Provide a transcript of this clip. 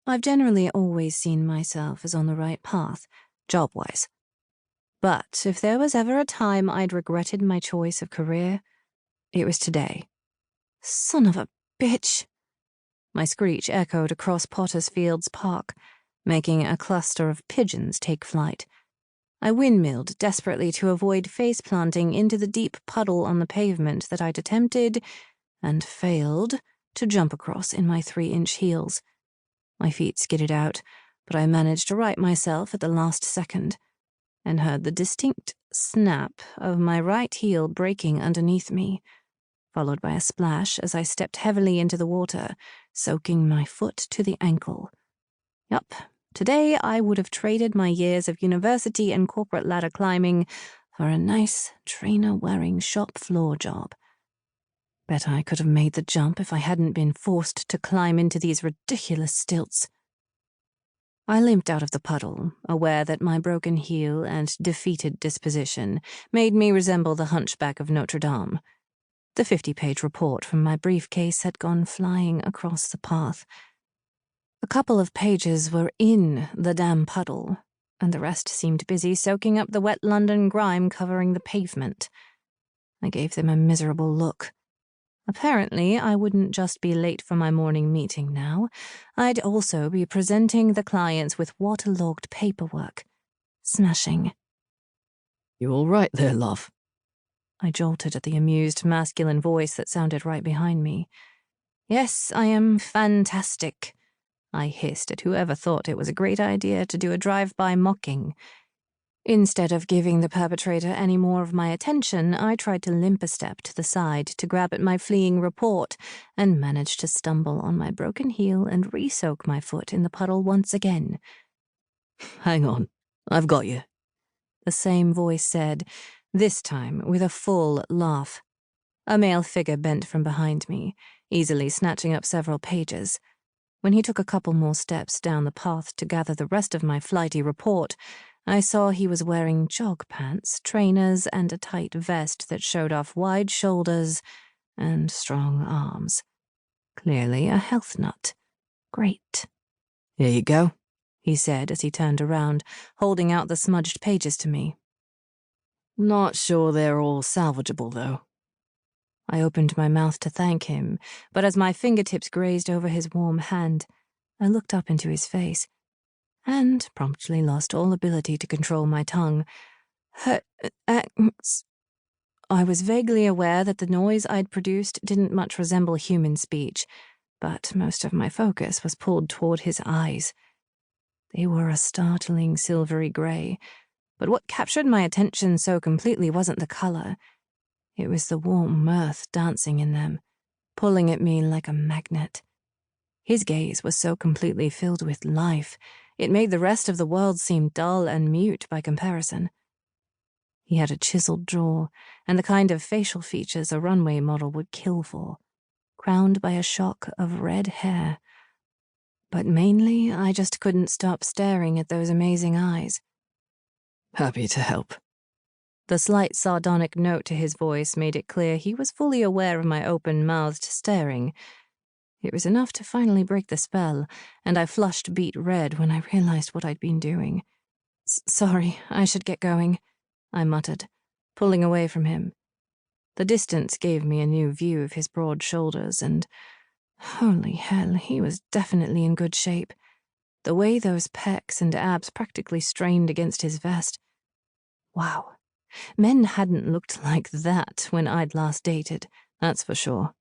I've generally always seen myself as on the right path, job-wise. But if there was ever a time I'd regretted my choice of career, it was today. Son of a bitch! My screech echoed across Potter's Fields Park, making a cluster of pigeons take flight. I windmilled desperately to avoid face-planting into the deep puddle on the pavement that I'd attempted, and failed, to jump across in my 3-inch heels. My feet skidded out, but I managed to right myself at the last second, and heard the distinct snap of my right heel breaking underneath me, followed by a splash as I stepped heavily into the water, soaking my foot to the ankle. Yup, today I would have traded my years of university and corporate ladder climbing for a nice trainer-wearing shop floor job. Bet I could have made the jump if I hadn't been forced to climb into these ridiculous stilts. I limped out of the puddle, aware that my broken heel and defeated disposition made me resemble the hunchback of Notre Dame. The 50-page report from my briefcase had gone flying across the path. A couple of pages were in the damn puddle, and the rest seemed busy soaking up the wet London grime covering the pavement. I gave them a miserable look. Apparently, I wouldn't just be late for my morning meeting now. I'd also be presenting the clients with waterlogged paperwork. Smashing. You all right there, love? I jolted at the amused masculine voice that sounded right behind me. Yes, I am fantastic, I hissed at whoever thought it was a great idea to do a drive-by mocking. Instead of giving the perpetrator any more of my attention, I tried to limp a step to the side to grab at my fleeing report and managed to stumble on my broken heel and re-soak my foot in the puddle once again. Hang on, I've got you, the same voice said, this time with a full laugh. A male figure bent from behind me, easily snatching up several pages. When he took a couple more steps down the path to gather the rest of my flighty report, I saw he was wearing jog pants, trainers, and a tight vest that showed off wide shoulders and strong arms. Clearly a health nut. Great. Here you go, he said as he turned around, holding out the smudged pages to me. Not sure they're all salvageable, though. I opened my mouth to thank him, but as my fingertips grazed over his warm hand, I looked up into his face and promptly lost all ability to control my tongue. I was vaguely aware that the noise I'd produced didn't much resemble human speech, but most of my focus was pulled toward his eyes. They were a startling silvery gray, but what captured my attention so completely wasn't the color. It was the warm mirth dancing in them, pulling at me like a magnet. His gaze was so completely filled with life, it made the rest of the world seem dull and mute by comparison. He had a chiseled jaw and the kind of facial features a runway model would kill for, crowned by a shock of red hair. But mainly, I just couldn't stop staring at those amazing eyes. Happy to help. The slight sardonic note to his voice made it clear he was fully aware of my open-mouthed staring. It was enough to finally break the spell, and I flushed beet red when I realized what I'd been doing. Sorry, I should get going, I muttered, pulling away from him. The distance gave me a new view of his broad shoulders, and holy hell, he was definitely in good shape. The way those pecs and abs practically strained against his vest. Wow. Men hadn't looked like that when I'd last dated, that's for sure.